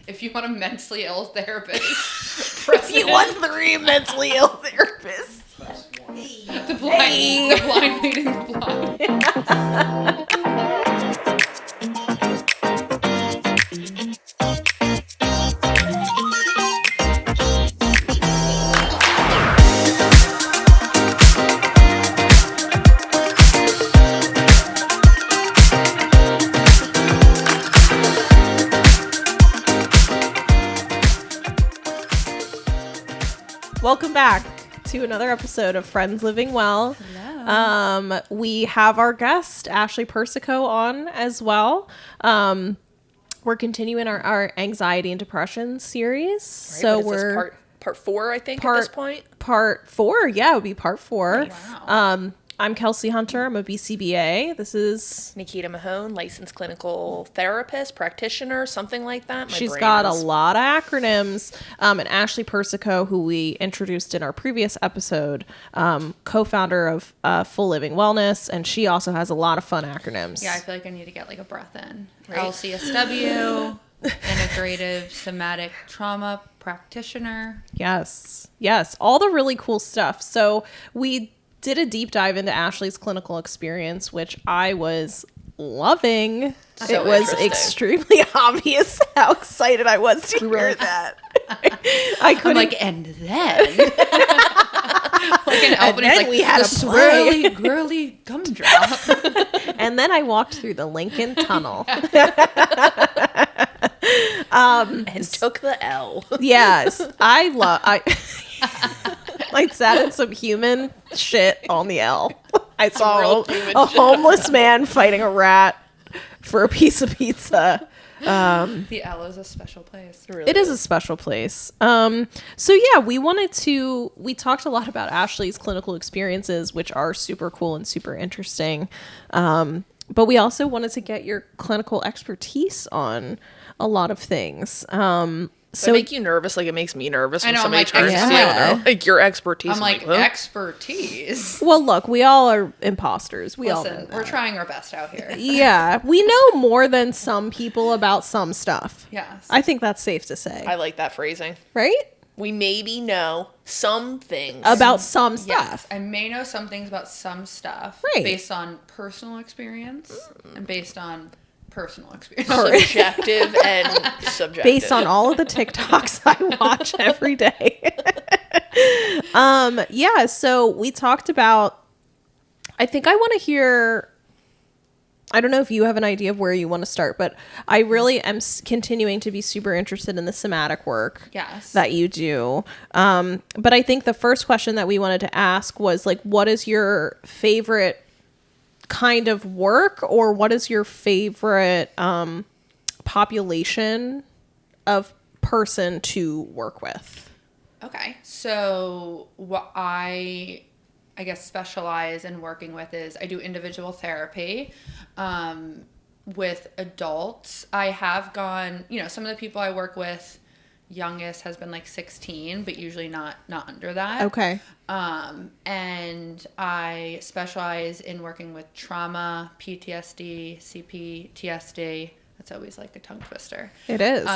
If you want a mentally ill therapist, If you want 3 mentally ill therapists. the blind leading the blind. Welcome back to another episode of Friends Living Well. Hello. We have our guest, Ashleigh Persico, on as well. We're continuing our anxiety and depression series. Right, So we're part 4, I think, at this point. Part 4. Yeah, it would be part 4. Wow. I'm Kelsey Hunter. I'm a BCBA. This is... Nikita Mahone, licensed clinical therapist, practitioner, something like that. She's got a lot of acronyms. And Ashleigh Persico, who we introduced in our previous episode, co-founder of Full Living Wellness, and she also has a lot of fun acronyms. Yeah, I feel like I need to get like a breath in. Right. LCSW, integrative somatic trauma practitioner. Yes, all the really cool stuff. So we did a deep dive into Ashleigh's clinical experience, which I was loving. So it was interesting. extremely obvious how excited I was to hear that. I couldn't. I'm like, and then like an elf, And then like, we had the a play. swirly, girly gumdrop. And then I walked through the Lincoln Tunnel. And took the L. Yes, I sat in some human shit on the L. I saw real human a shit. homeless man fighting a rat for a piece of pizza. The L is a special place. Really It is a special place. So yeah, we talked a lot about Ashleigh's clinical experiences, which are super cool and super interesting. But we also wanted to get your clinical expertise on a lot of things. So make you nervous like it makes me nervous I when know, I'm somebody like, turns to you. yeah. And they're like, your expertise. I'm like, huh? expertise. Well, look, we all are imposters. We all know Listen, that. we're trying our best out here. Yeah, we know more than some people about some stuff. Yes. I think that's safe to say, I like that phrasing. right? We maybe know some things. About some Yes, stuff. I may know some things about some stuff Right. based on personal experience and based on personal experience. Subjective and subjective. Based on all of the TikToks I watch every day. Yeah, so we talked about, I think I want to hear, I don't know if you have an idea of where you want to start, but I really am continuing to be super interested in the somatic work Yes. that you do. But I think the first question that we wanted to ask was like, what is your favorite kind of work, or what is your favorite population of person to work with? Okay, so what I guess specialize in working with is I do individual therapy with adults. I have gone, some of the people I work with, youngest has been like 16, but usually not under that. Okay. And I specialize in working with trauma, PTSD, CPTSD. That's always like a tongue twister. It is.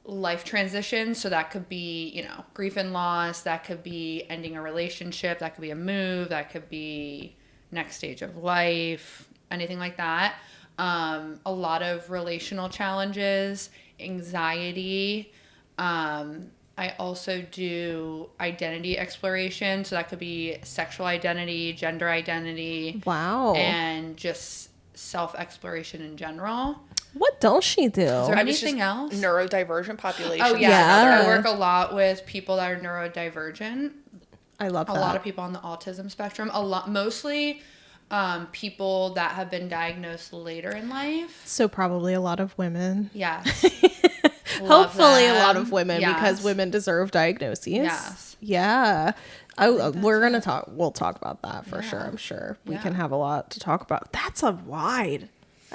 Life transition. So that could be, grief and loss. That could be ending a relationship. That could be a move. That could be next stage of life, anything like that. A lot of relational challenges, anxiety. I also do identity exploration. So that could be sexual identity, gender identity. Wow. And just self-exploration in general. What don't she do? Is there I was anything else? Neurodivergent population. Oh, yeah. Yeah. I work a lot with people that are neurodivergent. I love A that. lot of people on the autism spectrum. Mostly people that have been diagnosed later in life. So probably a lot of women. Yes. Love Hopefully a them. lot of women, Yes. because women deserve diagnoses. Yes. Yeah. We'll talk about that for sure. I'm sure we can have a lot to talk about. That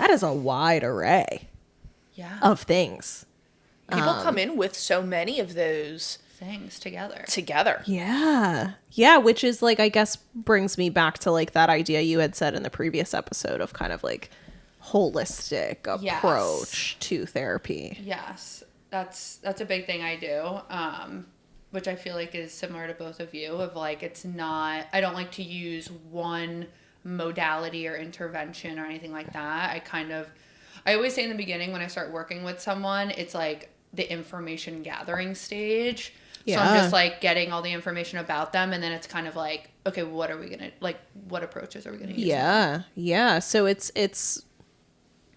is a wide array Yeah. of things. People come in with so many of those Things together. Yeah. Yeah. Which is like, I guess brings me back to like that idea you had said in the previous episode of kind of like holistic Yes. approach to therapy. Yes, that's a big thing I do, which I feel like is similar to both of you. Of like, it's not. I don't like to use one modality or intervention or anything like that. I always say in the beginning when I start working with someone, it's like the information gathering stage. So I'm just like getting all the information about them, and then it's kind of like, okay, what approaches are we gonna use? Yeah, yeah. So it's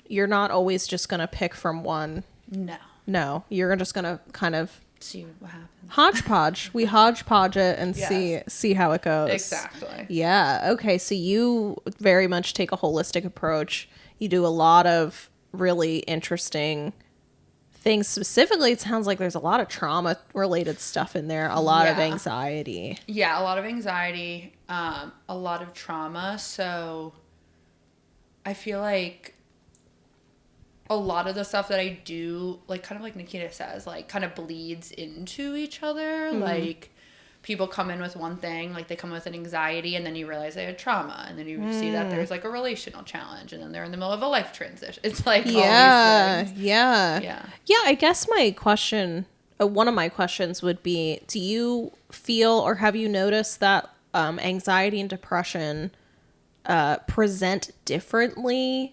you're not always just gonna pick from one. No, you're just gonna kind of See what happens. hodgepodge. We hodgepodge it and Yes. see how it goes. Exactly. Yeah. Okay. So you very much take a holistic approach. You do a lot of really interesting things. Specifically, it sounds like there's a lot of trauma related stuff in there. A lot of anxiety. Yeah, a lot of anxiety, a lot of trauma. So I feel like a lot of the stuff that I do, like kind of like Nikita says, like kind of bleeds into each other. Like people come in with one thing, like they come with an anxiety, and then you realize they had trauma, and then you see that there's like a relational challenge, and then they're in the middle of a life transition. It's like all these things. Yeah. I guess my question, one of my questions would be, do you feel or have you noticed that anxiety and depression present differently?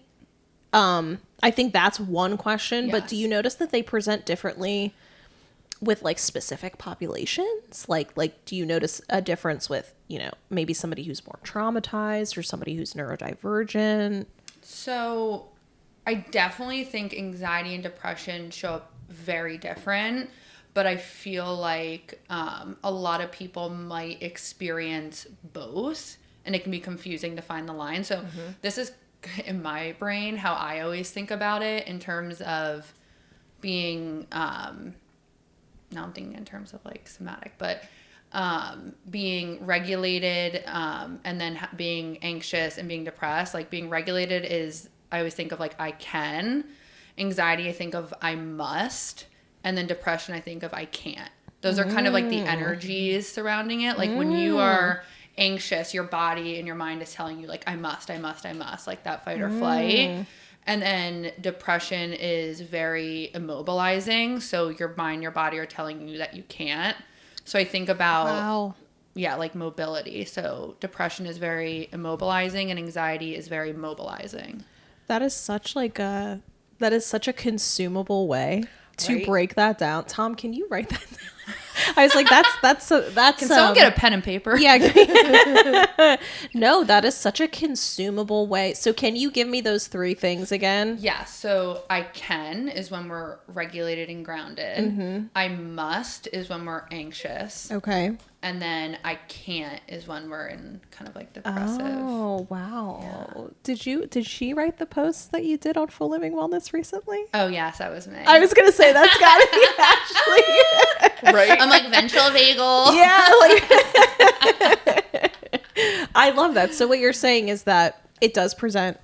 I think that's one question, but do you notice that they present differently with like specific populations? Like do you notice a difference with, maybe somebody who's more traumatized or somebody who's neurodivergent? So I definitely think anxiety and depression show up very different, but I feel like a lot of people might experience both, and it can be confusing to find the line. So this is in my brain how I always think about it in terms of being now I'm thinking in terms of like somatic, but being regulated and then being anxious and being depressed. Like being regulated is, I always think of like I can. Anxiety I think of I must, and then depression I think of I can't. Those are kind of like the energies surrounding it. Like when you are anxious, your body and your mind is telling you like I must, like that fight or flight. And then depression is very immobilizing, so your mind, your body are telling you that you can't. So I think about like mobility. So depression is very immobilizing and anxiety is very mobilizing. That is such a consumable way to break that down. Tom, can you write that down? I was like, that's Can someone get a pen and paper? Yeah. No, that is such a consumable way. So can you give me those three things again? Yeah. So I can is when we're regulated and grounded. I must is when we're anxious. Okay. And then I can't is when we're in kind of like depressive. Oh, wow. Yeah. Did she write the post that you did on Full Living Wellness recently? Oh, yes, that was me. I was going to say that's got to be Ashleigh. Right? I'm like ventral vagal. Yeah. I love that. So what you're saying is that it does present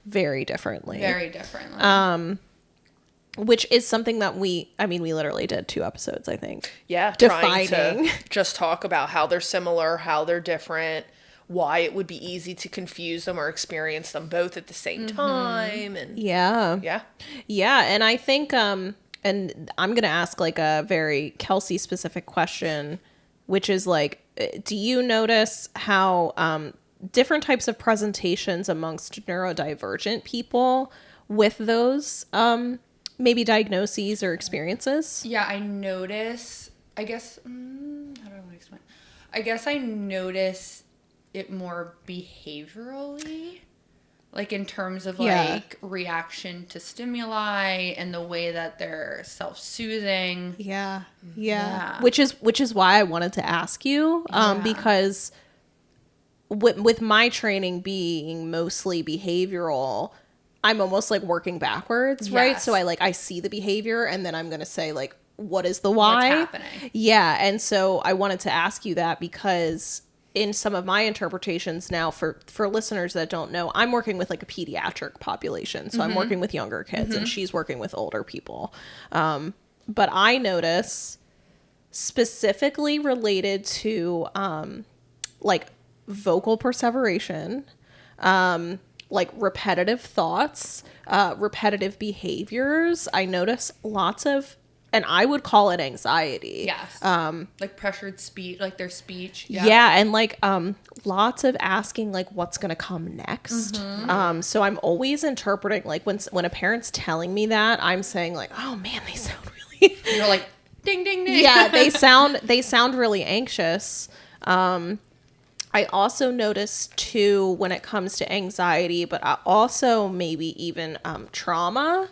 very differently. Very differently. Which is something that we literally did 2 episodes, I think. Yeah, Defining. trying to just talk about how they're similar, how they're different, why it would be easy to confuse them or experience them both at the same time. And Yeah. And I think, and I'm going to ask like a very Kelsey specific question, which is like, do you notice how different types of presentations amongst neurodivergent people with those maybe diagnoses or experiences? Yeah, I notice, I guess, how do I want to explain? I guess I notice it more behaviorally, like in terms of like reaction to stimuli and the way that they're self-soothing. Yeah. Which is why I wanted to ask you, because with my training being mostly behavioral, I'm almost like working backwards, right? So I see the behavior and then I'm going to say like, what is the why? What's happening? Yeah. And so I wanted to ask you that because in some of my interpretations now for listeners that don't know, I'm working with like a pediatric population. So I'm working with younger kids and she's working with older people. But I notice specifically related to like vocal perseveration, like repetitive thoughts, repetitive behaviors. I notice lots of, and I would call it anxiety. Yes. Like pressured speech, like their speech. Yeah. And like lots of asking like what's gonna come next. So I'm always interpreting like when a parent's telling me that, I'm saying like, oh man, they sound really You're like ding ding ding. yeah, they sound really anxious. I also notice too when it comes to anxiety, but I also maybe even trauma,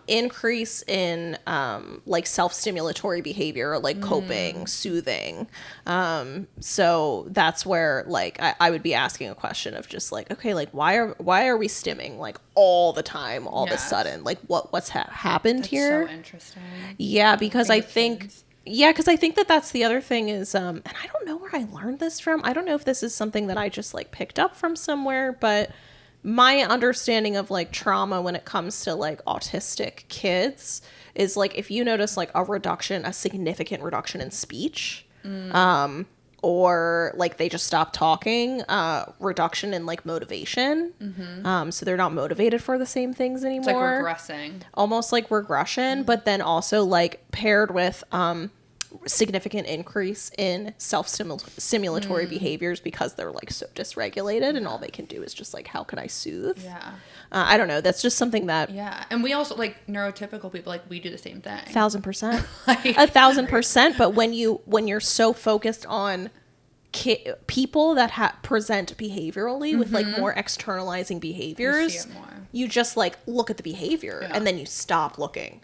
increase in like self-stimulatory behavior, like coping, soothing. So that's where like I would be asking a question of just like, okay, like why are we stimming like all the time, all of a sudden? Like what's happened That's here? so interesting. Yeah, because I think kids. yeah, because I think that's the other thing is, and I don't know where I learned this from. I don't know if this is something that I just like picked up from somewhere, but my understanding of like trauma when it comes to like autistic kids is like if you notice like a significant reduction in speech, or like they just stop talking, reduction in like motivation. So they're not motivated for the same things anymore. It's like regressing. Almost like regression, but then also like paired with significant increase in self-stimulatory behaviors because they're like so dysregulated and all they can do is just like, how can I soothe? Yeah. I don't know. That's just something that Yeah. And we also like neurotypical people, like we do the same thing. 1,000%, Like, 1,000%. But when you're so focused on people that present behaviorally with like more externalizing behaviors, you see it more. you just like look at the behavior and then you stop looking.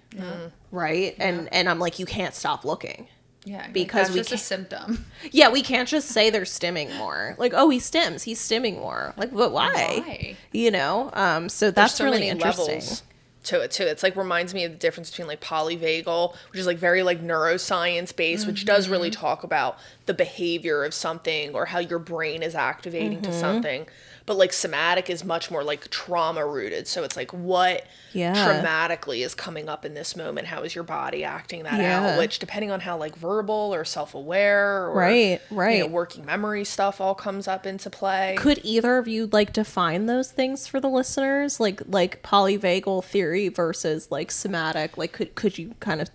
Right. And I'm like, you can't stop looking. Yeah. Because that's just a symptom. Yeah, we can't just say they're stimming more. Like, oh, he's stimming more. Like, but why? You know? So that's so really many interesting. levels to it too. It's like reminds me of the difference between like polyvagal, which is like very like neuroscience based, which does really talk about the behavior of something or how your brain is activating to something. But like somatic is much more like trauma rooted. So it's like what traumatically is coming up in this moment? How is your body acting that out? Which depending on how like verbal or self-aware or you know, working memory stuff all comes up into play. Could either of you like define those things for the listeners? Like polyvagal theory versus like somatic? Like could you kind of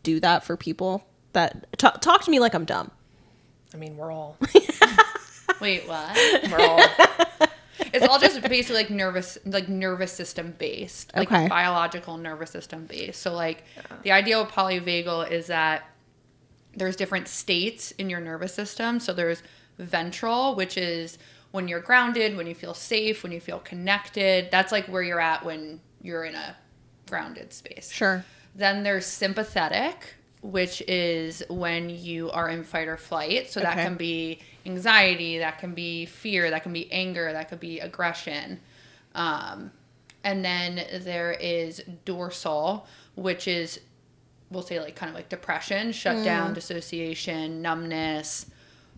do that for people that talk to me like I'm dumb? I mean, we're all Wait, what? we're all It's all just basically like nervous system based, like biological nervous system based. So like the idea of polyvagal is that there's different states in your nervous system. So there's ventral, which is when you're grounded, when you feel safe, when you feel connected. That's like where you're at when you're in a grounded space. Sure. Then there's sympathetic, which is when you are in fight or flight. So that can be anxiety, that can be fear, that can be anger, that could be aggression. And then there is dorsal, which is, we'll say like kind of like depression, shutdown, dissociation, numbness,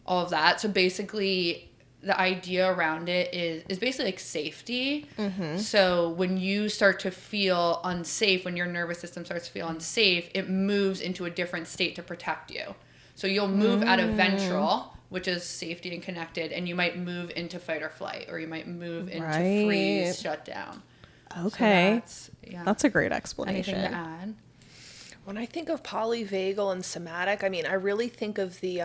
all of that. So basically the idea around it is basically like safety. So when you start to feel unsafe, when your nervous system starts to feel unsafe, it moves into a different state to protect you. So you'll move out of ventral, which is safety and connected, and you might move into fight or flight, or you might move into freeze, shut down. Okay. So that's a great explanation. Anything to add? When I think of polyvagal and somatic, I mean, I really think of the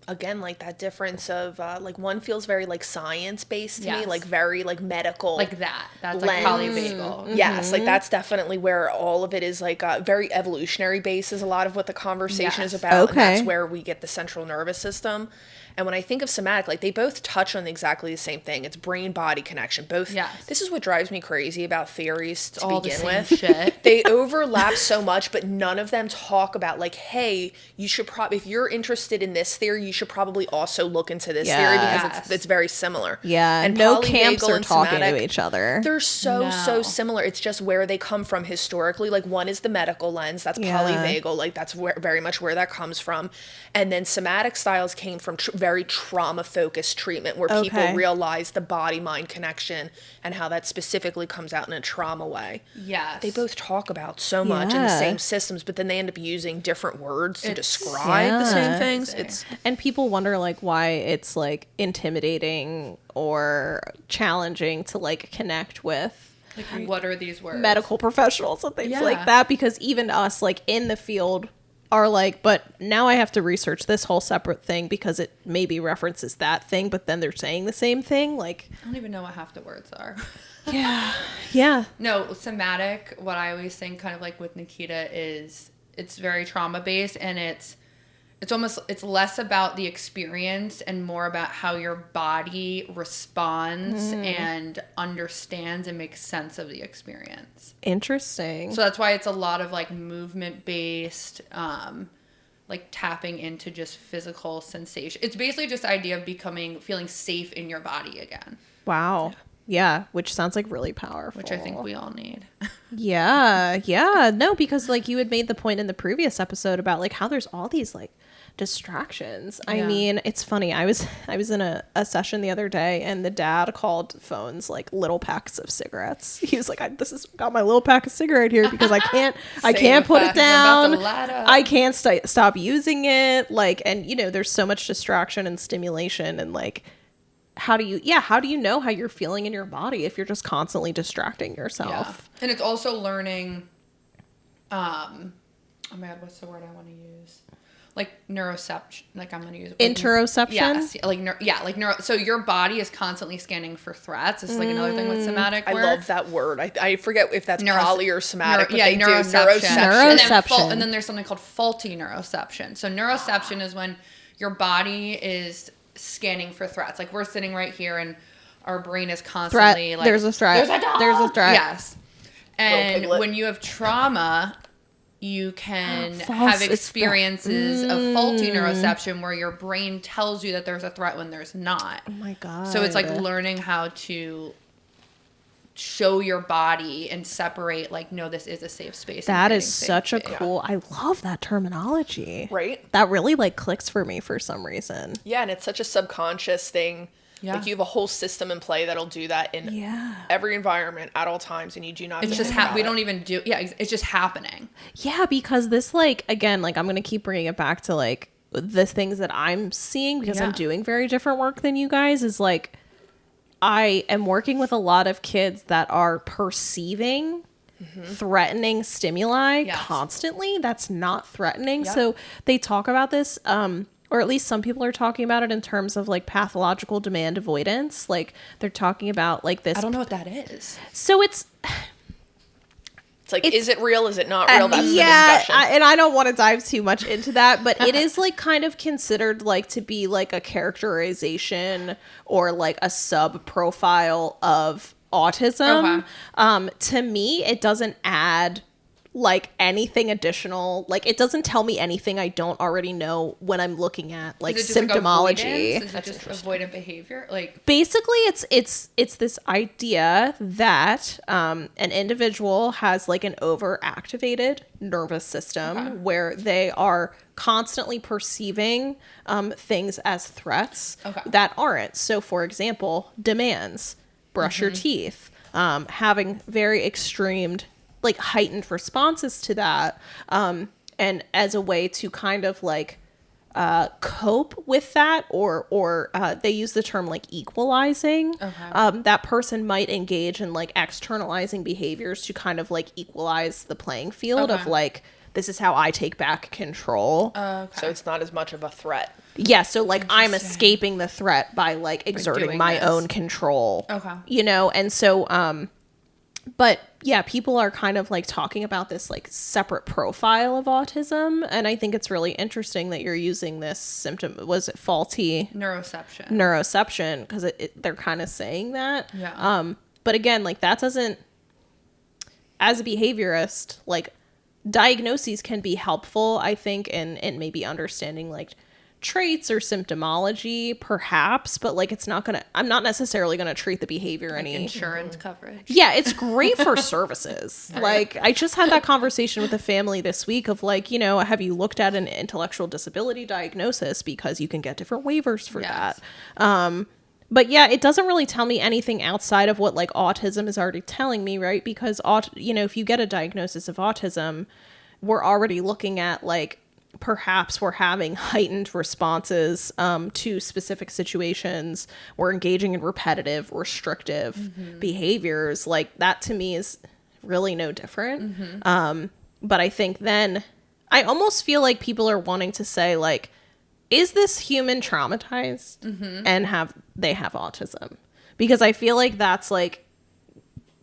again, like that difference of like one feels very like science based to me, like very like medical, like that. That's like polyvagal. Yes, like that's definitely where all of it is like very evolutionary based is a lot of what the conversation is about. And that's where we get the central nervous system. And when I think of somatic, like they both touch on exactly the same thing. It's brain-body connection. Both. Yes. This is what drives me crazy about theories to all begin the same with. Shit. They overlap so much, but none of them talk about like, hey, you should probably, if you're interested in this theory, you should probably also look into this theory because it's very similar. Yeah. And no camps are talking somatic, to each other. They're so similar. It's just where they come from historically. Like one is the medical lens. That's polyvagal. Like that's very much where that comes from. And then somatic styles came from very trauma-focused treatment where people realize the body-mind connection and how that specifically comes out in a trauma way. Yes. They both talk about so much in the same systems, but then they end up using different words to describe the same things. people wonder like why it's like intimidating or challenging to like connect with Like, what are these words? medical professionals and things Yeah. like that, because even us like in the field are like, but now I have to research this whole separate thing because it maybe references that thing, but then they're saying the same thing. Like, I don't even know what half the words are. yeah. No, somatic, what I always think kind of like with Nikita is it's very trauma based, and it's less about the experience and more about how your body responds and understands and makes sense of the experience. Interesting. So that's why it's a lot of like movement based, like tapping into just physical sensation. It's basically just the idea of feeling safe in your body again, Wow. Yeah, which sounds like really powerful. which I think we all need. Yeah. No, because like you had made the point in the previous episode about like how there's all these like distractions. I Yeah. mean, it's funny. I was in a session the other day, and the dad called phones like little packs of cigarettes. He was like, "This has got my little pack of cigarette here because I can't put it effect. It's about to down. light up. I can't stop using it." Like, and you know, there's so much distraction and stimulation, and like, how do you know how you're feeling in your body if you're just constantly distracting yourself? And it's also learning, oh my God, what's the word I want to use? Like neuroception, like I'm going to use Interoception? Yes, like neuro. So your body is constantly scanning for threats. It's like another thing with somatic I work. love that word. I forget if that's poly or somatic, but yeah, they do neuroception. Neuroception. And then there's something called faulty neuroception. So neuroception is when your body is scanning for threats. Like we're sitting right here and our brain is constantly like, there's a threat. There's a dog. There's a threat. Yes. And piglet. when you have trauma, you can False, have it's experiences of faulty neuroception where your brain tells you that there's a threat when there's not. Oh my God. So it's like learning how to show your body and separate like, no, this is a safe space. That and is such a cool, I love that terminology. Right? That really like clicks for me for some reason. Yeah, and it's such a subconscious thing. Yeah. Like you have a whole system in play that'll do that in every environment at all times, and you do not. It's just we don't even do. Yeah, it's just happening. Yeah, because this like, again, like I'm going to keep bringing it back to like the things that I'm seeing because I'm doing very different work than you guys is like, I am working with a lot of kids that are perceiving threatening stimuli constantly. That's not threatening. Yep. So they talk about this, or at least some people are talking about it in terms of like pathological demand avoidance. Like they're talking about like this. I don't know what that is. So it's like, is it real? Is it not real? That's the discussion. And I don't want to dive too much into that, but it is like kind of considered like to be like a characterization or like a sub profile of autism. Okay. To me, it doesn't add like anything additional. Like it doesn't tell me anything I don't already know when I'm looking at like Is it just, symptomology. Like, is it just avoidant behavior? Like basically it's this idea that an individual has like an overactivated nervous system where they are constantly perceiving things as threats that aren't. So for example, demands, brush your teeth, having very extreme like heightened responses to that, and as a way to kind of like cope with that, or they use the term like equalizing. That person might engage in like externalizing behaviors to kind of like equalize the playing field of like, this is how I take back control. So it's not as much of a threat. Yeah, so like I'm escaping the threat by like exerting doing my this. own control. Okay. You know, and so but yeah, people are kind of like talking about this like separate profile of autism, and I think it's really interesting that you're using this symptom. Was it faulty neuroception? Because they're kind of saying that. Yeah. But again, like that doesn't, as a behaviorist, like diagnoses can be helpful, I think, in maybe understanding like traits or symptomology perhaps, but like I'm not necessarily gonna treat the behavior Like any insurance coverage. Yeah, it's great for services. Like I just had that conversation with a family this week of like, you know, have you looked at an intellectual disability diagnosis, because you can get different waivers for that. But yeah, it doesn't really tell me anything outside of what like autism is already telling me, right? Because you know, if you get a diagnosis of autism, we're already looking at like perhaps we're having heightened responses to specific situations. We're engaging in repetitive, restrictive behaviors. Like, that to me is really no different. But I think then I almost feel like people are wanting to say, like, is this human traumatized and they have autism? Because I feel like that's like,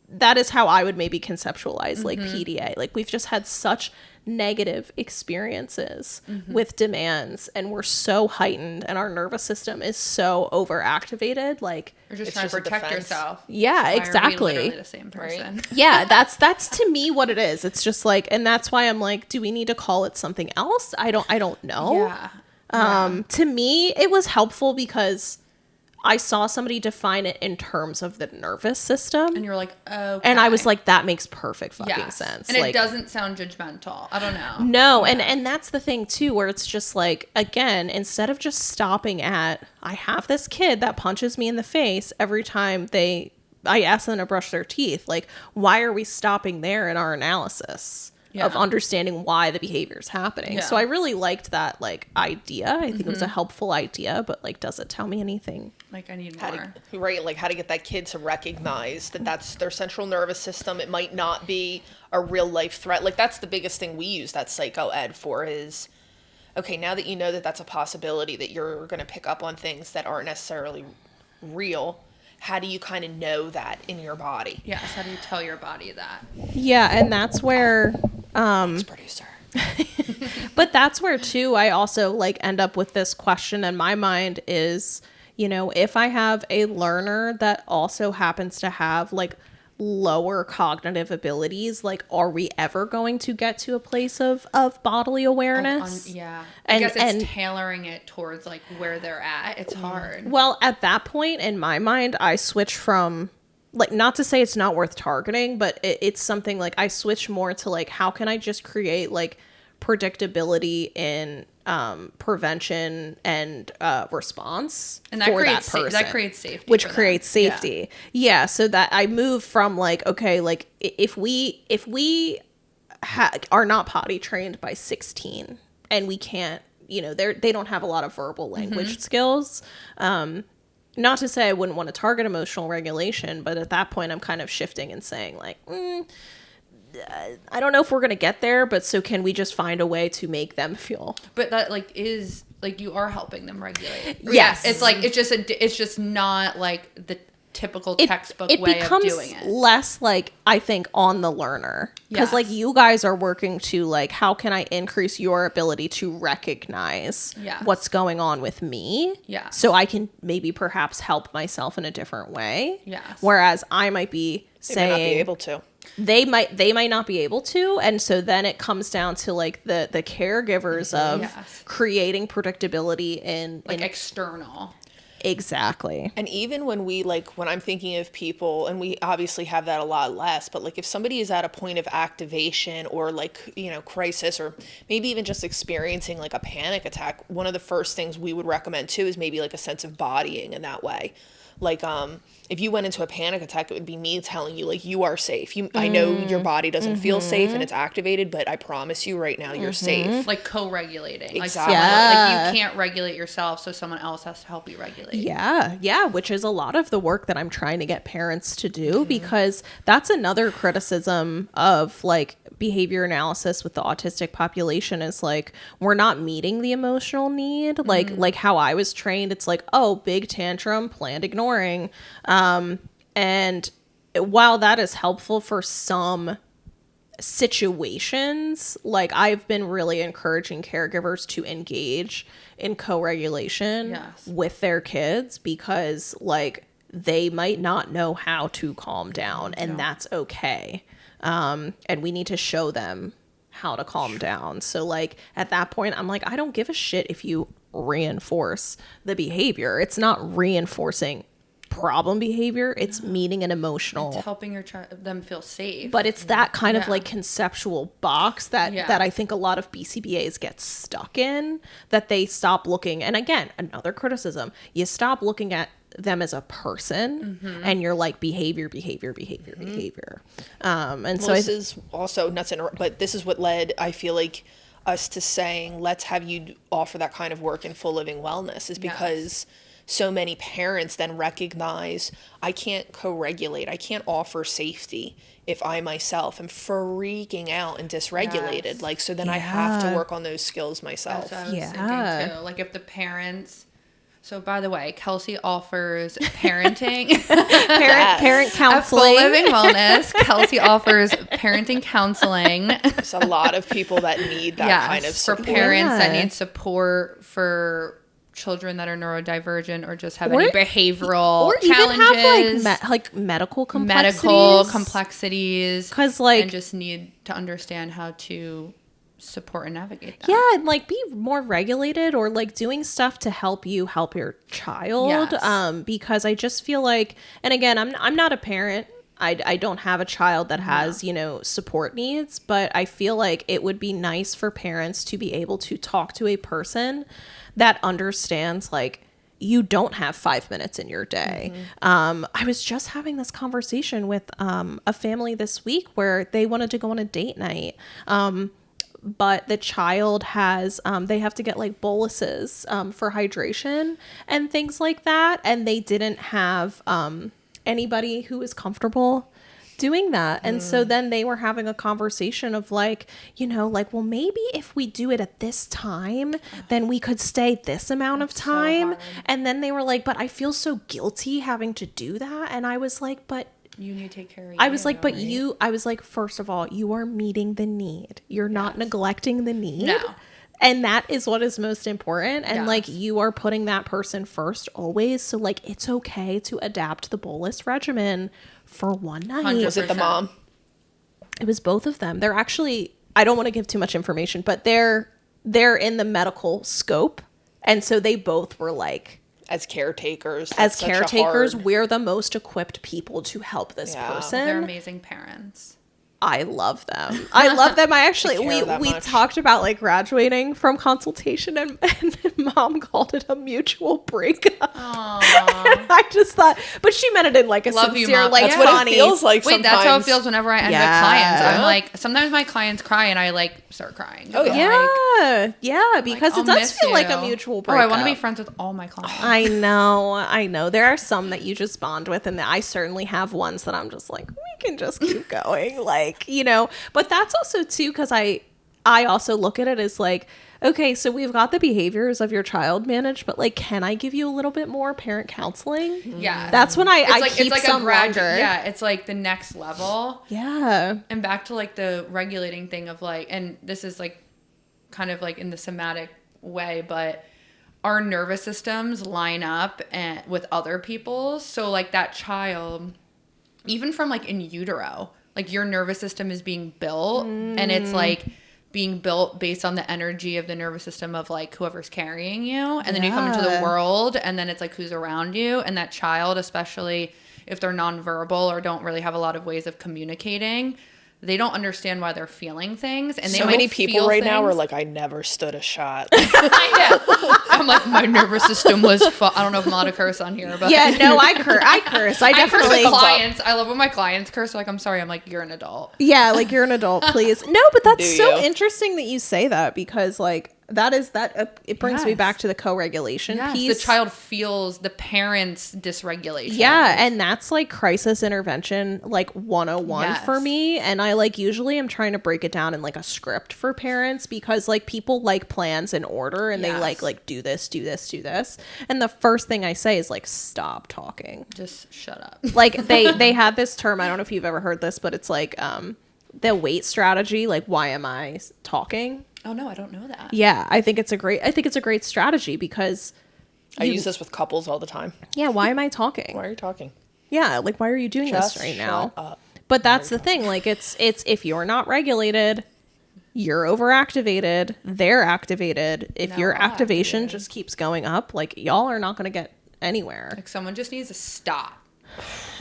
that is how I would maybe conceptualize like PDA. Like, we've just had such negative experiences with demands, and we're so heightened, and our nervous system is so overactivated. Like, You're just It's trying just to a protect defense. yourself. yeah, Why are we exactly. literally the same person. Yeah, that's to me what it is. It's just like, and that's why I'm like, do we need to call it something else? I don't know. Yeah. To me, it was helpful because I saw somebody define it in terms of the nervous system. And you're like, okay. And I was like, that makes perfect fucking Yes. sense. And like, it doesn't sound judgmental. I don't know. no, and that's the thing too, where it's just like, again, instead of just stopping at, I have this kid that punches me in the face every time I ask them to brush their teeth. Like, why are we stopping there in our analysis of understanding why the behavior is happening? Yeah. So I really liked that like idea. I think it was a helpful idea, but like, does it tell me anything? Like, I need How more. to, right, like how to get that kid to recognize that that's their central nervous system. It might not be a real life threat. Like, that's the biggest thing we use that psycho ed for is, okay, now that you know that that's a possibility, that you're going to pick up on things that aren't necessarily real, how do you kind of know that in your body? Yes. How do you tell your body that? Yeah, and that's where Producer. but that's where too I also like end up with this question in my mind is, you know, if I have a learner that also happens to have like lower cognitive abilities, like, are we ever going to get to a place of bodily awareness? Yeah. And- I guess and- it's tailoring it towards like where they're at. It's hard. Well, at that point in my mind, I switch from like, not to say it's not worth targeting, but it's something like I switch more to like, how can I just create like predictability in prevention and response And that for creates that person, that creates safety. which for them. creates safety. Yeah, so that I move from like, okay, like if we are not potty trained by 16 and we can't, you know, they don't have a lot of verbal language skills. Not to say I wouldn't want to target emotional regulation, but at that point I'm kind of shifting and saying like, I don't know if we're going to get there, but so can we just find a way to make them feel? But that like is like you are helping them regulate. Yes. It's like it's just not like the typical textbook way of doing it. Less like, I think, on the learner, because like Yes. you guys are working to like, how can I increase your ability to recognize Yes. what's going on with me, Yes. so I can maybe perhaps help myself in a different way. Yes. Whereas I might be They may not be saying able to. they might not be able to, and so then it comes down to like the caregivers of Yes. creating predictability in External. exactly. And even when when I'm thinking of people, and we obviously have that a lot less, but like if somebody is at a point of activation or like, you know, crisis, or maybe even just experiencing like a panic attack, one of the first things we would recommend too is maybe like a sense of bodying in that way. Like, if you went into a panic attack, it would be me telling you, like, you are safe. I know your body doesn't feel safe and it's activated, but I promise you right now you're safe. Like co-regulating. Exactly. Like you can't regulate yourself, so someone else has to help you regulate. Yeah, which is a lot of the work that I'm trying to get parents to do, because that's another criticism of like behavior analysis with the autistic population is like, we're not meeting the emotional need. Like how I was trained, it's like, oh, big tantrum, planned ignoring. And while that is helpful for some situations, like I've been really encouraging caregivers to engage in co-regulation Yes. with their kids, because like they might not know how to calm down, and that's okay. And we need to show them how to calm down. So like at that point, I'm like, I don't give a shit if you reinforce the behavior. It's not reinforcing problem behavior. It's meeting an emotional, It's helping them feel safe. but it's that kind of Yeah. like conceptual box that I think a lot of BCBAs get stuck in, that they stop looking. And again, another criticism, you stop looking at them as a person and you're like behavior. And Well, so this is also nuts, but this is what led, I feel like, us to saying, let's have you offer that kind of work in full living wellness is because so many parents then recognize, I can't co-regulate. I can't offer safety if I myself am freaking out and dysregulated. Yes. Like, so then I have to work on those skills myself. That's what I was thinking too. Like if the parents. So by the way, Kelsey offers parenting, parent at counseling, Full Living Wellness. Kelsey offers parenting counseling. There's a lot of people that need that kind of support. For parents that need support, for children that are neurodivergent or just have any behavioral or challenges, even have like medical complexities, because and just need to understand how to support and navigate that. Yeah, and like be more regulated or like doing stuff to help you help your child. Yes. Because I just feel like, and again, I'm not a parent. I don't have a child that has, support needs, but I feel like it would be nice for parents to be able to talk to a person that understands, like, you don't have 5 minutes in your day. I was just having this conversation with a family this week where they wanted to go on a date night. But the child has, they have to get like boluses for hydration and things like that. And they didn't have anybody who was comfortable doing that. And so then they were having a conversation of like, well, maybe if we do it at this time, then we could stay this amount of time. So and then they were like, but I feel so guilty having to do that. And I was like, but you need to take care of you. I was like, but right? I was like, first of all, you are meeting the need. You're not neglecting the need. No. And that is what is most important. And like, you are putting that person first always. So like, it's okay to adapt the bolus regimen for one night. 100%. Was it the mom? It was both of them. They're actually, I don't want to give too much information, but they're in the medical scope. And so they both were like, as caretakers, we're the most equipped people to help this person. They're amazing parents. I love them. I actually, we talked about like graduating from consultation and mom called it a mutual breakup. I just thought, but she meant it in like a love sincere, you, Mom. like that's funny. what it feels like. Wait, that's how it feels whenever I end up clients. I'm like, sometimes my clients cry and I like start crying. Oh yeah. Because it does feel like a mutual breakup. I want to be friends with all my clients. I know. There are some that you just bond with, and I certainly have ones that I'm just like, we can just keep going, like, but that's also too, because I also look at it as like, okay, so we've got the behaviors of your child managed, but like, can I give you a little bit more parent counseling? Yeah. That's when I keep some longer. Yeah, it's like the next level. Yeah. And back to like the regulating thing of like, and this is like kind of like in the somatic way, but our nervous systems line up with other people's. So like that child, even from like in utero, like your nervous system is being built and it's like being built based on the energy of the nervous system of like whoever's carrying you. And then you come into the world and then it's like who's around you. And that child, especially if they're nonverbal or don't really have a lot of ways of communicating, they don't understand why they're feeling things. And they so might many people right now things. are like, I never stood a shot. I'm like, my nervous system was I don't know if I'm allowed to curse on here, but yeah, no, I curse. I definitely curse with clients. I love when my clients curse. Like, I'm sorry. I'm like, you're an adult. Yeah, like you're an adult, please. No, but that's so interesting that you say that, because like it brings me back to the co-regulation piece. The child feels the parent's dysregulation. Yeah, and that's like crisis intervention like 101 for me. And I like usually I'm trying to break it down in like a script for parents, because like people like plans and order, and they like do this. And the first thing I say is like, stop talking. Just shut up. Like they had this term, I don't know if you've ever heard this, but it's like the wait strategy, like, why am I talking? Oh no, I don't know that. Yeah, I think it's a great strategy, because I use this with couples all the time. Yeah, why am I talking? Why are you talking? Yeah, like, why are you doing this right now? Up. But that's the thing, like it's if you're not regulated, you're overactivated, they're activated. If your activation just keeps going up, like, y'all are not going to get anywhere. Like, someone just needs to stop.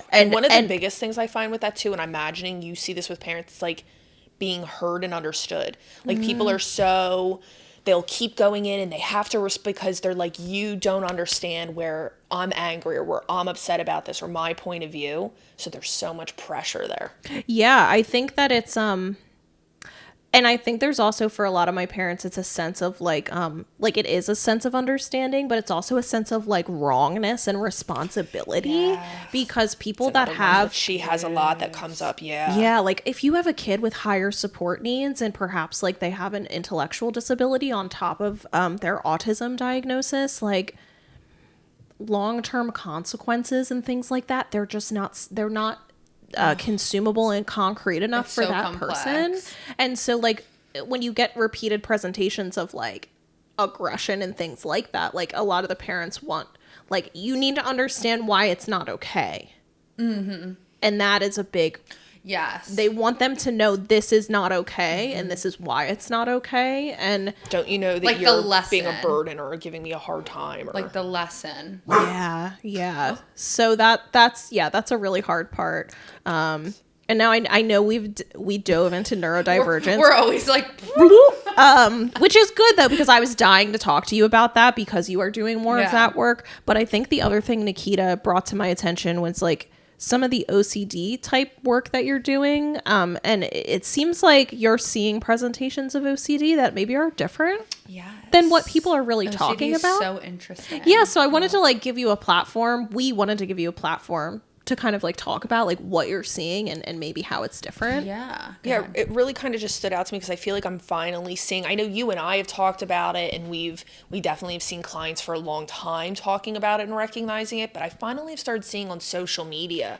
And one of the biggest things I find with that too, and I'm imagining you see this with parents, like being heard and understood. Like people are they'll keep going in and they have to because they're like, you don't understand where I'm angry or where I'm upset about this or my point of view. So there's so much pressure there. Yeah, I think that it's And I think there's also, for a lot of my parents, it's a sense of like it is a sense of understanding, but it's also a sense of like wrongness and responsibility, because people that have, she has a lot that comes up. yeah, like if you have a kid with higher support needs and perhaps like they have an intellectual disability on top of their autism diagnosis, like long-term consequences and things like that, they're not consumable and concrete enough for that person. And so like when you get repeated presentations of like aggression and things like that, like a lot of the parents want, like, you need to understand why it's not okay. And that is a big, they want them to know this is not okay and this is why it's not okay. And don't you know that like you're the lesson, being a burden or giving me a hard time, or like the lesson. So that's a really hard part. And now I know we dove into neurodivergence. We're always like which is good though, because I was dying to talk to you about that because you are doing more of that work. But I think the other thing Nikita brought to my attention was like some of the OCD type work that you're doing. And it seems like you're seeing presentations of OCD that maybe are different than what people are really talking about. So interesting. Yeah. So I wanted to like give you a platform. We wanted to give you a platform to kind of like talk about like what you're seeing and maybe how it's different. Yeah, it really kind of just stood out to me because I feel like I'm finally seeing, I know you and I have talked about it, and we definitely have seen clients for a long time talking about it and recognizing it, but I finally have started seeing on social media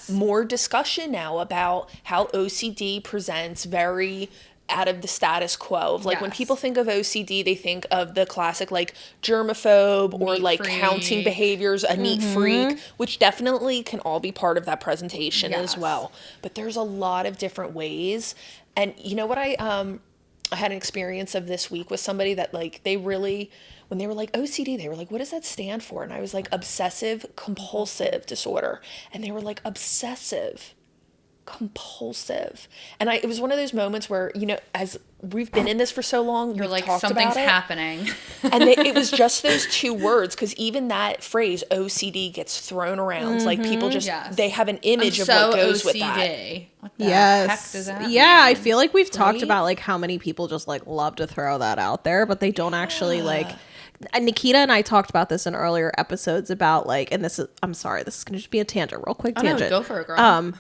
more discussion now about how OCD presents very out of the status quo of like when people think of OCD, they think of the classic like germaphobe or like counting behaviors, a neat freak, which definitely can all be part of that presentation as well. But there's a lot of different ways. And you know what, I had an experience of this week with somebody that like they really, when they were like OCD, they were like, what does that stand for? And I was like, obsessive compulsive disorder. And they were like, obsessive compulsive. And it was one of those moments where, you know, as we've been in this for so long, you're like, something's happening. And it was just those two words, because even that phrase OCD gets thrown around. Like people just, they have an image of what goes with that. What the heck does that mean? I feel like we've talked about like how many people just like love to throw that out there, but they don't actually like. And Nikita and I talked about this in earlier episodes about like, and this is, I'm sorry, this is going to just be a tangent, real quick tangent. No, go for it, girl.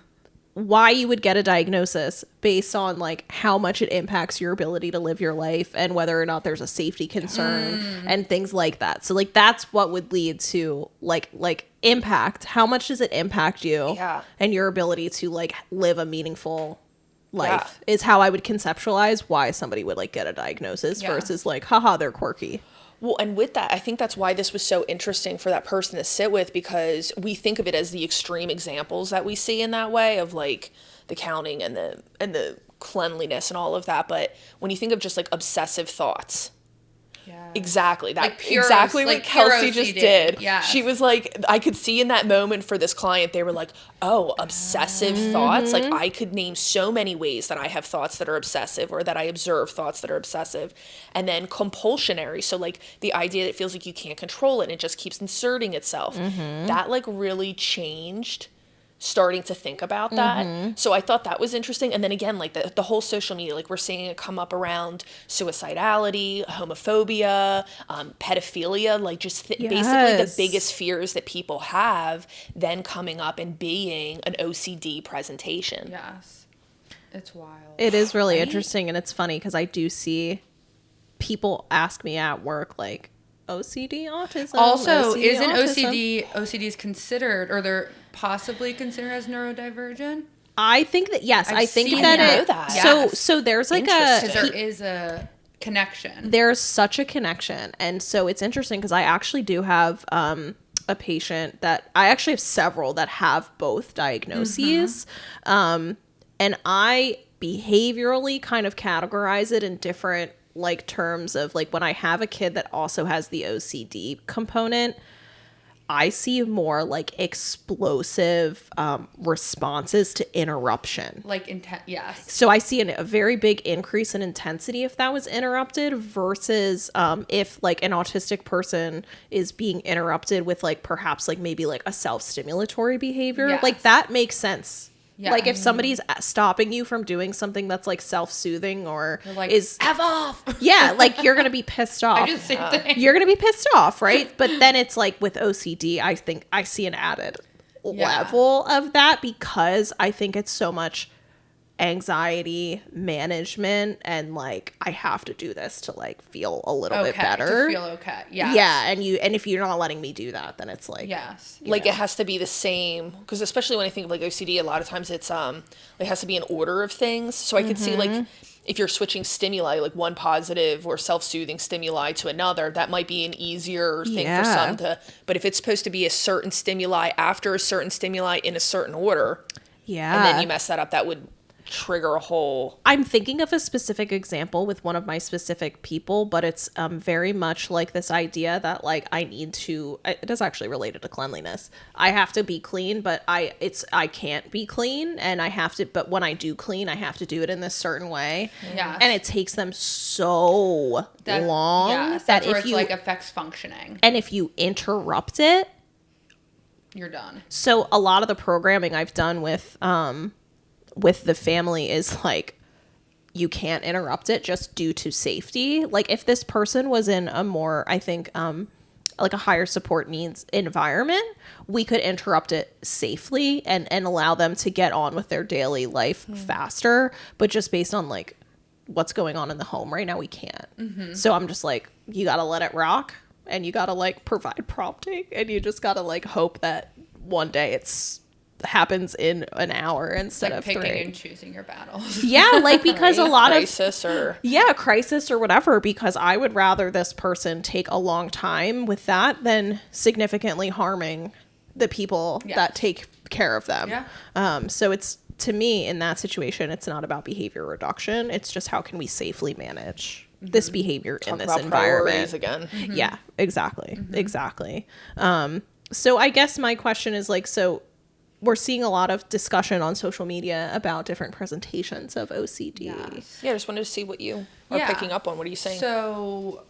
Why you would get a diagnosis based on like how much it impacts your ability to live your life and whether or not there's a safety concern and things like that. So like that's what would lead to like impact. How much does it impact you and your ability to like live a meaningful life is how I would conceptualize why somebody would like get a diagnosis versus like, haha, they're quirky. Well, and with that, I think that's why this was so interesting for that person to sit with, because we think of it as the extreme examples that we see in that way of like the counting and the cleanliness and all of that. But when you think of just like obsessive thoughts, exactly that, like pure, exactly like what Kelsey just did. She was like, I could see in that moment for this client, they were like, oh, obsessive thoughts. Like I could name so many ways that I have thoughts that are obsessive or that I observe thoughts that are obsessive. And then compulsionary. So like the idea that it feels like you can't control it and it just keeps inserting itself. That like really changed starting to think about that. So I thought that was interesting. And then again, like the whole social media, like we're seeing it come up around suicidality, homophobia, pedophilia, like just basically the biggest fears that people have, then coming up and being an OCD presentation. It's wild. It is really interesting, and it's funny because I do see people ask me at work like, OCD, autism. Also, OCD, isn't autism. OCDs considered, or they're possibly considered as neurodivergent? I think that yes. I think that so there's like there is a connection. There's such a connection, and so it's interesting because I actually do have a patient that I actually have several that have both diagnoses, and I behaviorally kind of categorize it in different like terms of like when I have a kid that also has the OCD component, I see more like explosive responses to interruption. Like So I see a very big increase in intensity if that was interrupted versus if like an autistic person is being interrupted with like perhaps like maybe like a self-stimulatory behavior. Like that makes sense Yeah. Like if somebody's stopping you from doing something that's like self-soothing or You're like, is F off. yeah, like you're gonna be pissed off. I do the same thing. You're gonna be pissed off, right? But then it's like with OCD, I think I see an added level of that because I think it's so much anxiety management and like I have to do this to like feel a little bit better. To feel okay. Yeah. Yeah, and if you're not letting me do that, then it's like yes. Like it has to be the same, because especially when I think of like OCD, a lot of times it's it has to be an order of things. So I could see like if you're switching stimuli, like one positive or self-soothing stimuli to another, that might be an easier thing for some to. But if it's supposed to be a certain stimuli after a certain stimuli in a certain order, and then you mess that up, that would trigger a whole. I'm thinking of a specific example with one of my specific people, but it's very much like this idea that like I need to, it is actually related to cleanliness. I have to be clean, but I can't be clean, and I have to, but when I do clean, I have to do it in this certain way. Yeah. And it takes them so long that if it's like affects functioning. And if you interrupt it, you're done. So a lot of the programming I've done with the family is like you can't interrupt it just due to safety. Like if this person was in a more, I think, like a higher support needs environment, we could interrupt it safely and allow them to get on with their daily life faster. But just based on like what's going on in the home right now, we can't. So I'm just like, you got to let it rock and you got to like provide prompting and you just got to like hope that one day it's happens in an hour instead like of picking 3 and choosing your battles. Yeah, like because a lot crisis or crisis or whatever, because I would rather this person take a long time with that than significantly harming the people that take care of them. So it's, to me, in that situation, it's not about behavior reduction, it's just how can we safely manage this behavior in this environment again. Yeah, exactly. So I guess my question is like, so we're seeing a lot of discussion on social media about different presentations of OCD. Yeah, I just wanted to see what you are picking up on. What are you saying? So,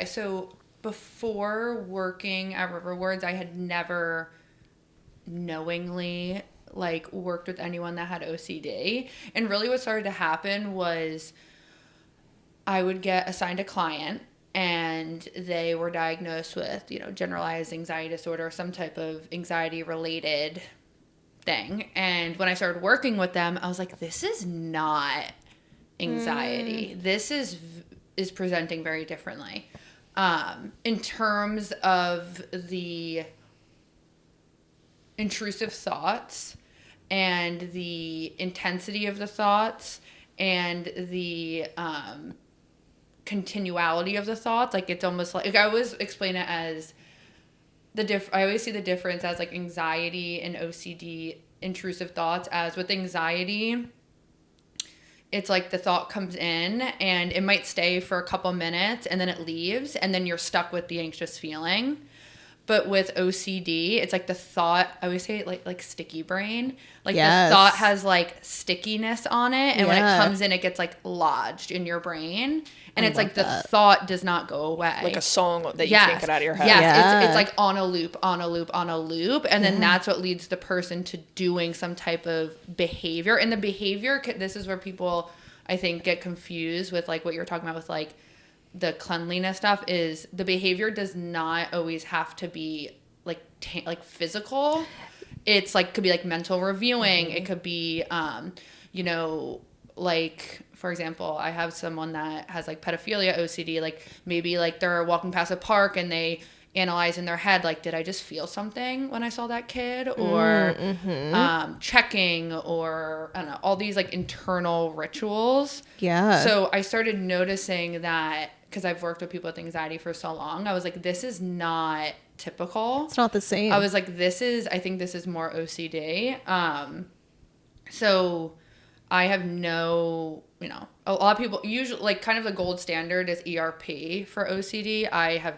so before working at Riverwards, I had never knowingly like worked with anyone that had OCD. And really what started to happen was I would get assigned a client and they were diagnosed with, generalized anxiety disorder or some type of anxiety related thing. And when I started working with them, I was like, this is not anxiety. This is presenting very differently. In terms of the intrusive thoughts and the intensity of the thoughts and the continuality of the thoughts, like it's almost like I always explain it as I always see the difference as like anxiety and OCD intrusive thoughts, as with anxiety it's like the thought comes in and it might stay for a couple minutes and then it leaves and then you're stuck with the anxious feeling. But with OCD, it's like the thought, I always say like sticky brain. Like the thought has like stickiness on it. And when it comes in, it gets like lodged in your brain. And it's like the thought does not go away. Like a song that you can't get out of your head. Yes, it's like on a loop. And then that's what leads the person to doing some type of behavior. And the behavior, this is where people, I think, get confused with like what you're talking about with like, the cleanliness stuff, is the behavior does not always have to be like physical. It's like could be like mental reviewing. It could be like for example, I have someone that has like pedophilia OCD. Like maybe like they're walking past a park and they analyze in their head like, did I just feel something when I saw that kid? Or checking, or I don't know, all these like internal rituals. So I started noticing that because I've worked with people with anxiety for so long, I was like, this is not typical. It's not the same. I was like, I think this is more OCD. So I have no, a lot of people usually like kind of the gold standard is ERP for OCD. I have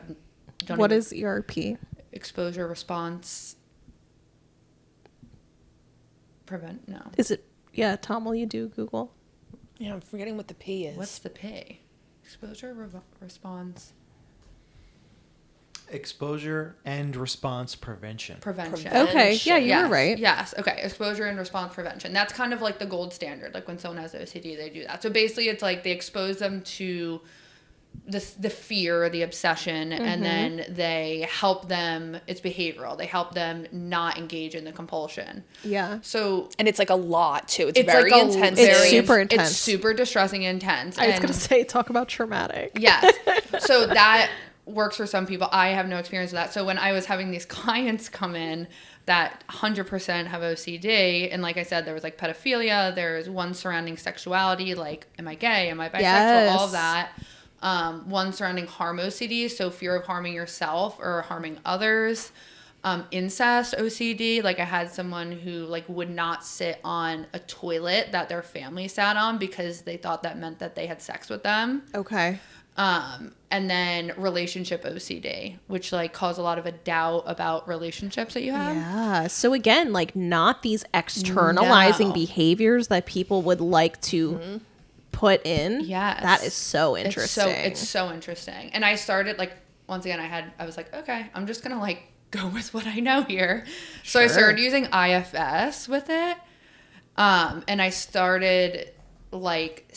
What is ERP? Exposure response prevent. No. Is it? Yeah, Tom, will you do Google? Yeah, I'm forgetting what the P is. What's the P? Exposure response. exposure and response prevention. Prevention. Okay. Yeah, you were Yes, right. Yes. Okay. Exposure and response prevention. That's kind of like the gold standard. Like when someone has OCD, they do that. So basically, it's like they expose them to the fear, the obsession, and then they help them. It's behavioral. They help them not engage in the compulsion. Yeah. So And it's like a lot too. It's, it's very like intense. It's super intense. It's super distressing and intense. I was And- going to say, talk about traumatic. Yes. So that works for some people. I have no experience with that. So when I was having these clients come in that 100% have OCD, and like I said, there was like pedophilia, there's one surrounding sexuality, like am I gay, am I bisexual, all of that. One surrounding harm OCD, so fear of harming yourself or harming others. Incest OCD, like I had someone who like would not sit on a toilet that their family sat on because they thought that meant that they had sex with them. Okay. And then relationship OCD, which like cause a lot of a doubt about relationships that you have. Yeah. So again, like not these externalizing No. behaviors that people would like to put in. Yes. That is so interesting. It's so interesting. And I started like, once again, I was like, okay, I'm just going to like go with what I know here. So I Sure. started using IFS with it. And I started like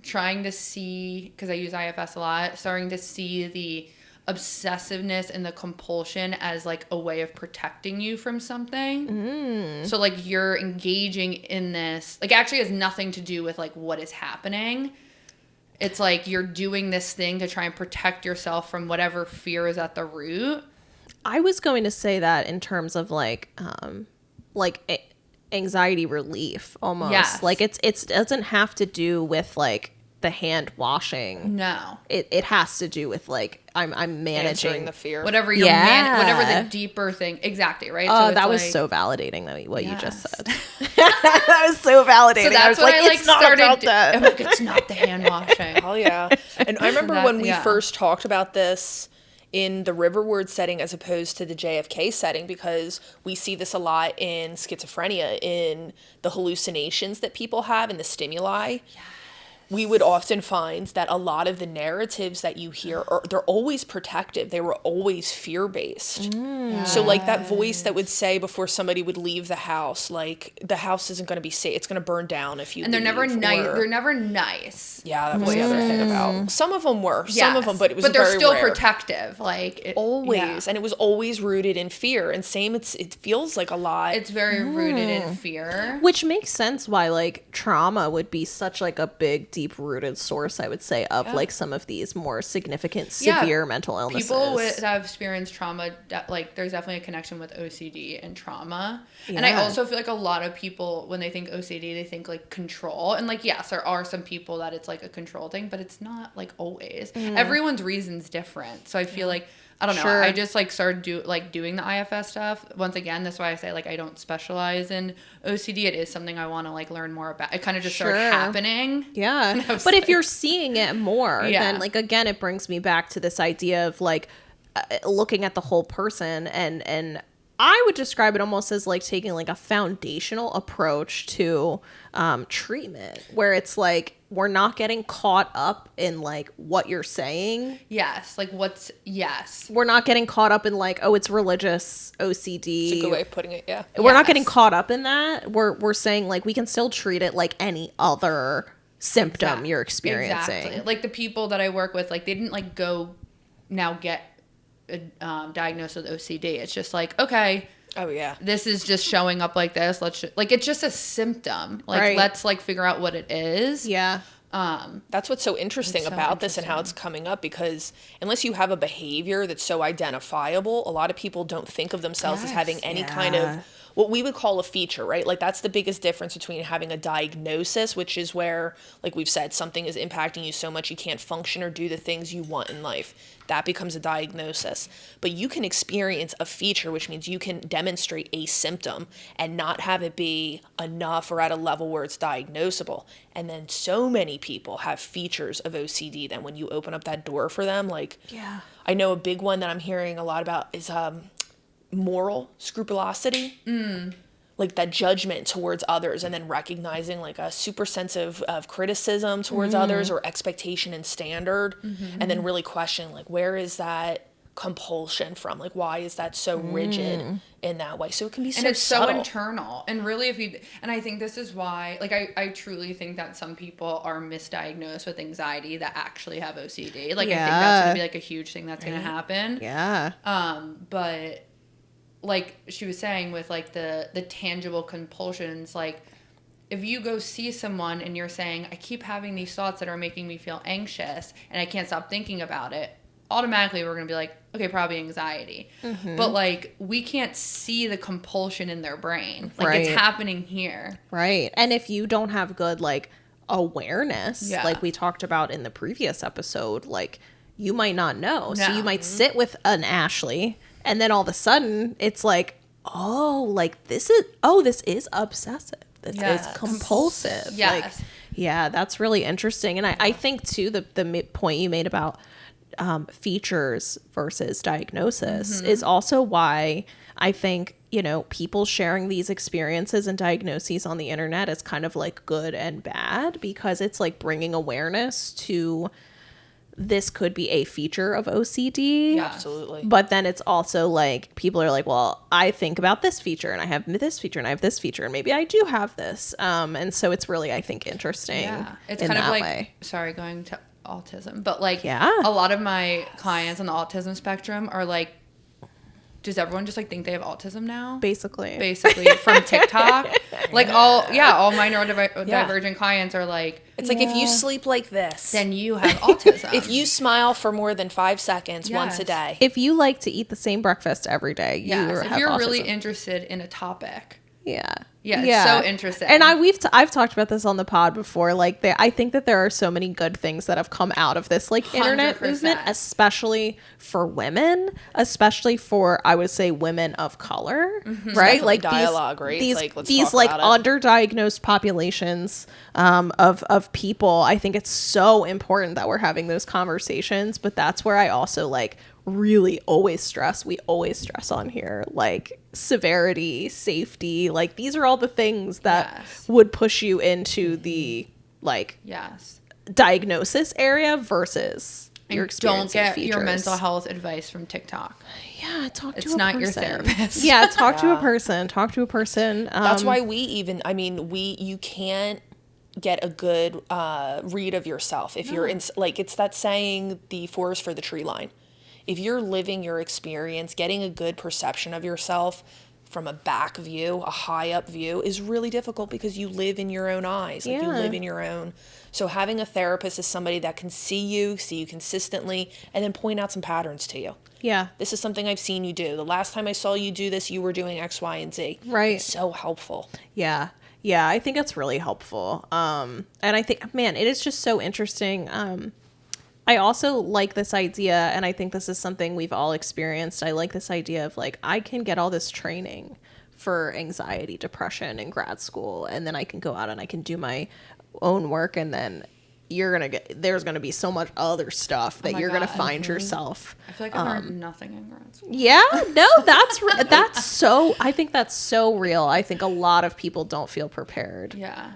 trying to see, because I use IFS a lot, starting to see the obsessiveness and the compulsion as like a way of protecting you from something. So like you're engaging in this, like actually has nothing to do with like what is happening. It's like you're doing this thing to try and protect yourself from whatever fear is at the root. I was going to say that in terms of like anxiety relief almost. Yes. Like it doesn't have to do with like the hand washing. No. It has to do with like I'm managing Answering the fear. Whatever you're Yeah. whatever the deeper thing. Exactly, right? Oh, it's that was like- so validating that what you just Yes. said. That was so validating. So that's I was what like, I like it's not started. about that. I'm like, it's not the hand washing. Oh yeah. And I remember That- when we yeah. first talked about this in the Riverward setting as opposed to the JFK setting, because we see this a lot in schizophrenia, in the hallucinations that people have and the stimuli. We would often find that a lot of the narratives that you hear they're always protective. They were always fear-based. So like that voice that would say before somebody would leave the house, like the house isn't going to be safe. It's going to burn down if you And they're never leave, nice. or- They're never nice. Yeah, that was the other thing about. Some of them were. Some of them, but it was they're very still rare. protective. Like Always, yeah. and it was always rooted in fear. And same, it feels like a lot. It's very rooted in fear. Which makes sense why like trauma would be such like a big deep rooted source, I would say, of like some of these more significant severe mental illnesses. People that have experienced trauma, like there's definitely a connection with OCD and trauma. And I Yeah. also feel like a lot of people, when they think OCD, they think like control. And like, yes, there are some people that it's like a control thing, but it's not like always. Everyone's reason's different. So I feel like, I don't know. Sure. I just like started doing the IFS stuff. Once again, that's why I say like I don't specialize in OCD. It is something I want to like learn more about. It kind of just started Sure. happening. Yeah. And I was But if like- you're seeing it more, Yeah. then like again it brings me back to this idea of like looking at the whole person, and I would describe it almost as like taking like a foundational approach to treatment, where it's like we're not getting caught up in like what you're saying. Yes. Like yes. We're not getting caught up in like, oh, it's religious OCD. It's a good way of putting it. Yeah. We're not Yes. getting caught up in that. We're saying like we can still treat it like any other symptom you're experiencing. Exactly. Like the people that I work with, like they didn't like go now get diagnosed with OCD. It's just like, okay, Oh yeah. this is just showing up like this. Like it's just a symptom. Like Right. let's like figure out what it is. Yeah. That's what's so interesting It's so about this and how it's coming up, because unless you have a behavior that's so identifiable, a lot of people don't think of themselves as having any kind Yeah. of what we would call a feature, right? Like that's the biggest difference between having a diagnosis, which is where, like we've said, something is impacting you so much you can't function or do the things you want in life. That becomes a diagnosis. But you can experience a feature, which means you can demonstrate a symptom and not have it be enough or at a level where it's diagnosable. And then so many people have features of OCD that when you open up that door for them, like, Yeah. I know a big one that I'm hearing a lot about is moral scrupulosity. Like that judgment towards others, and then recognizing like a super sense of criticism towards others, or expectation and standard, and then really questioning like where is that compulsion from? Like, why is that so rigid in that way? So it can be so and it's subtle. so internal. And really, and I think this is why, like, I truly think that some people are misdiagnosed with anxiety that actually have OCD. Like, I think that's going to be, like, a huge thing that's going to happen. Yeah. But, like she was saying with, like, the tangible compulsions, like, if you go see someone and you're saying, I keep having these thoughts that are making me feel anxious and I can't stop thinking about it, automatically we're going to be like, okay, probably anxiety. But, like, we can't see the compulsion in their brain. Like, it's happening here. Right. And if you don't have good, like, awareness, like we talked about in the previous episode, like, you might not know. So you might sit with an Ashleigh and then all of a sudden it's like, oh, like, this is obsessive. This is compulsive. Yes. Like, yeah, that's really interesting. And I think, too, the point you made about features versus diagnosis is also why I think, you know, people sharing these experiences and diagnoses on the internet is kind of like good and bad, because it's like bringing awareness to this could be a feature of OCD. Yeah, absolutely. But then it's also like people are like, well, I think about this feature and I have this feature and I have this feature and maybe I do have this. And so it's really, I think, interesting. Yeah. It's in kind of that like, way. sorry, going to autism, but, like, Yeah. a lot of my clients on the autism spectrum are like, does everyone just, like, think they have autism now? Basically from TikTok. Like, all my neurodivergent clients are like, It's like, if you sleep like this, then you have autism. if you smile for more than 5 seconds once a day. If you like to eat the same breakfast every day, you have if you're autism. really interested in a topic. Yeah. Yeah, it's so interesting. And I've talked about this on the pod before. Like, I think that there are so many good things that have come out of this, like, internet 100%. movement, especially for women, especially for, I would say, women of color, right? Like, dialogue, right? These, Like, let's these talk like about it. underdiagnosed populations of people. I think it's so important that we're having those conversations. But that's where I also, like, really we always stress on here, like, severity, safety, like, these are all the things that would push you into the, like, diagnosis area versus your experience. Don't get your mental health advice from TikTok. Yeah, talk to a person. It's not your therapist. Yeah, talk to a person. That's why you can't get a good read of yourself if you're in, like, it's that saying, the forest for the tree line. If you're living your experience, getting a good perception of yourself from a back view, a high up view, is really difficult because you live in your own eyes. Like, you live in your own. So having a therapist is somebody that can see you consistently, and then point out some patterns to you. Yeah. This is something I've seen you do. The last time I saw you do this, you were doing X, Y, and Z. Right. It's so helpful. Yeah. Yeah, I think it's really helpful. And I think, man, it is just so interesting. I also like this idea, and I think this is something we've all experienced. I like this idea of, like, I can get all this training for anxiety, depression in grad school, and then I can go out and I can do my own work, and then there's gonna be so much other stuff that you're gonna find yourself. I feel like I learned nothing in grad school. Yeah, no, that's so. I think that's so real. I think a lot of people don't feel prepared. Yeah.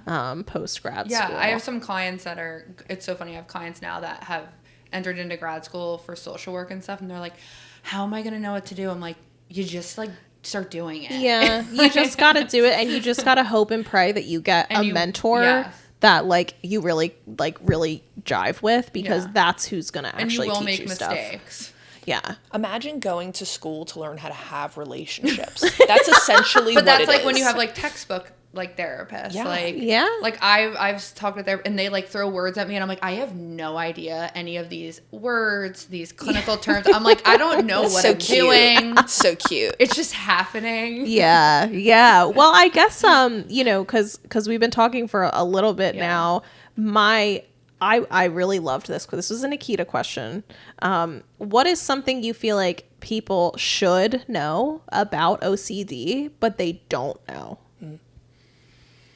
Post grad school. Yeah, I have some clients that are. It's so funny. I have clients now that have entered into grad school for social work and stuff, and they're like, "How am I gonna know what to do?" I'm like, "You just, like, start doing it." Yeah, you just gotta do it, and you just gotta hope and pray that you get a mentor that, like, you really jive with, because that's who's gonna actually teach you stuff. And you will make mistakes. Yeah. Imagine going to school to learn how to have relationships. That's essentially but what it that's, like, is. when you have, like, textbook, like, therapists. Yeah. Like, I've talked with them, and they, like, throw words at me, and I'm like, I have no idea any of these words, these clinical terms. I'm like, I don't know what I'm doing. So cute. It's just happening. Yeah. Yeah. Well, I guess, cause we've been talking for a little bit now, I really loved this. This was a Nikita question. What is something you feel like people should know about OCD, but they don't know?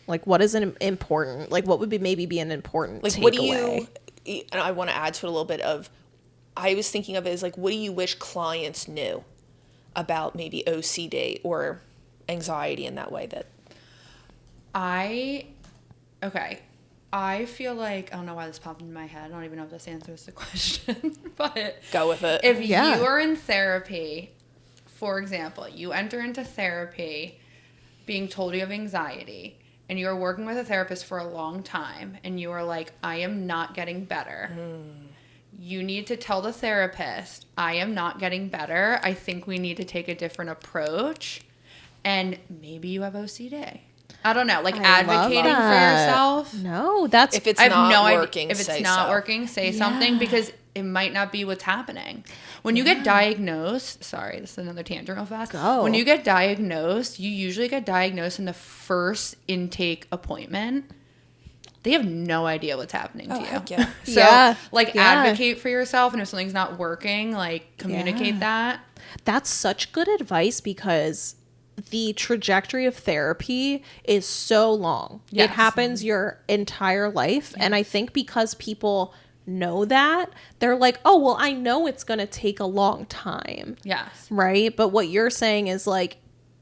Like, what is an important, like, what would be an important like, takeaway? what do you, and I want to add to it a little bit of, I was thinking of it as, like, what do you wish clients knew about maybe OCD or anxiety in that way? That Okay. I feel like, I don't know why this popped into my head. I don't even know if this answers the question, but Go with it. if you are in therapy, for example, you enter into therapy being told you have anxiety, and you're working with a therapist for a long time, and you are like, I am not getting better. You need to tell the therapist, I am not getting better. I think we need to take a different approach, and maybe you have OCD. I don't know, like advocating for yourself. No, that's If it's I have not no working, idea. If say it's not so. working, say something, because it might not be what's happening. When you get diagnosed, sorry, this is another tangent real fast. Go. When you get diagnosed, you usually get diagnosed in the first intake appointment. They have no idea what's happening to you. Heck yeah. So, advocate for yourself, and if something's not working, like, communicate that. That's such good advice because the trajectory of therapy is so long. Yes. It happens your entire life. And I think because people know that, they're like, oh, well, I know it's going to take a long time. Yes. Right? But what you're saying is like,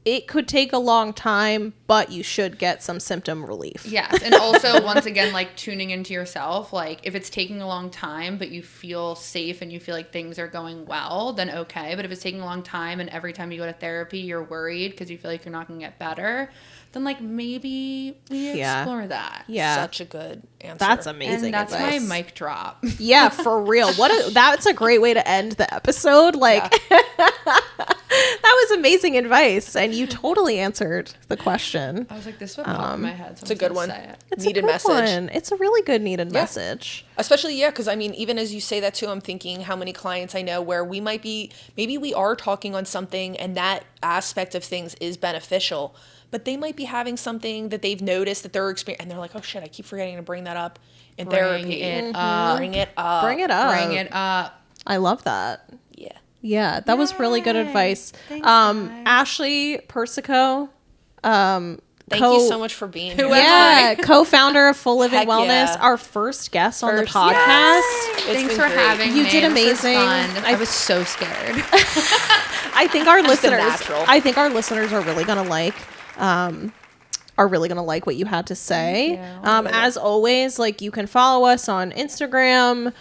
it could take a long time, but you should get some symptom relief. Yes. And also, once again, like, tuning into yourself. Like, if it's taking a long time, but you feel safe and you feel like things are going well, then okay. But if it's taking a long time and every time you go to therapy, you're worried because you feel like you're not going to get better, then, like, maybe we explore that. Yeah. Such a good answer. That's amazing. And that's advice. my mic drop. Yeah, for real. That's a great way to end the episode. Like, that was amazing advice, and you totally answered the question. I was like, this would pop in my head. So It's a good one. Say it. It's Needed a good message. one. It's a really good needed message. Especially, because I mean, even as you say that too, I'm thinking how many clients I know where we might be, maybe we are talking on something and that aspect of things is beneficial, but they might be having something that they've noticed that they're experiencing, and they're like, oh shit, I keep forgetting to bring that up in therapy. Bring it up. Bring it up. Bring it up. Bring it up. I love that. Yeah. Yeah, that was really good advice. Thanks, guys. Ashleigh, Persico, Thank you so much for being here. yeah, co-founder of Full Living Heck Wellness, yeah. our first guest on the First- podcast. Thanks been for great. having You me. did This was amazing. fun. I was so scared. I think our listeners, natural. I think our listeners are really gonna like, what you had to say. As always, like, you can follow us on Instagram,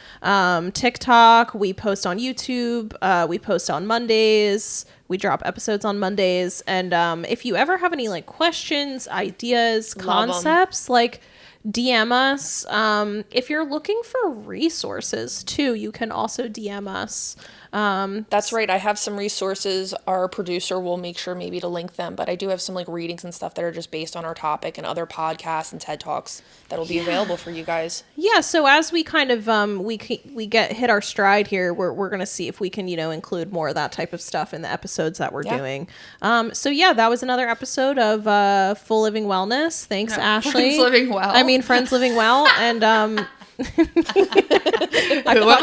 TikTok. We post on YouTube. We post on Mondays. We drop episodes on Mondays. And if you ever have any like questions, ideas, concepts, like, DM us. If you're looking for resources too, you can also DM us. That's right. I have some resources. Our producer will make sure maybe to link them, but I do have some like readings and stuff that are just based on our topic and other podcasts and TED Talks that'll be available for you guys. Yeah, so as we kind of we get hit our stride here, we're gonna see if we can include more of that type of stuff in the episodes that we're doing. So yeah, that was another episode of Full Living Wellness. Thanks, Ashleigh. Friends Living Well. I mean, Friends Living Well, and Who am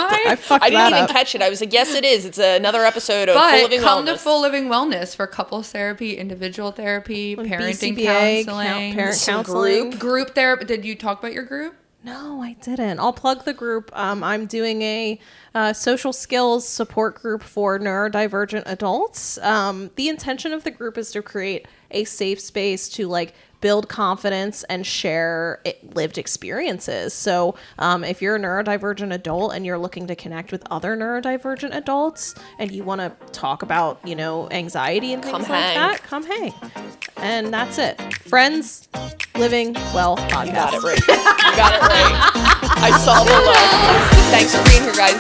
I? I fucked I didn't that even up. catch it. I was like, yes, it is. It's another episode of Full But Living come Wellness. to Full Living Wellness for couples therapy, individual therapy, parenting BCBA, counseling, parent some counseling. group therapy. Did you talk about your group? No, I didn't. I'll plug the group. I'm doing a social skills support group for neurodivergent adults. The intention of the group is to create a safe space to like build confidence and share lived experiences. So if you're a neurodivergent adult and you're looking to connect with other neurodivergent adults and you want to talk about, anxiety and things like that, come hang. And that's it. Friends Living Well podcast. You got it right. You got it right. I saw the look. Thanks for being here, guys.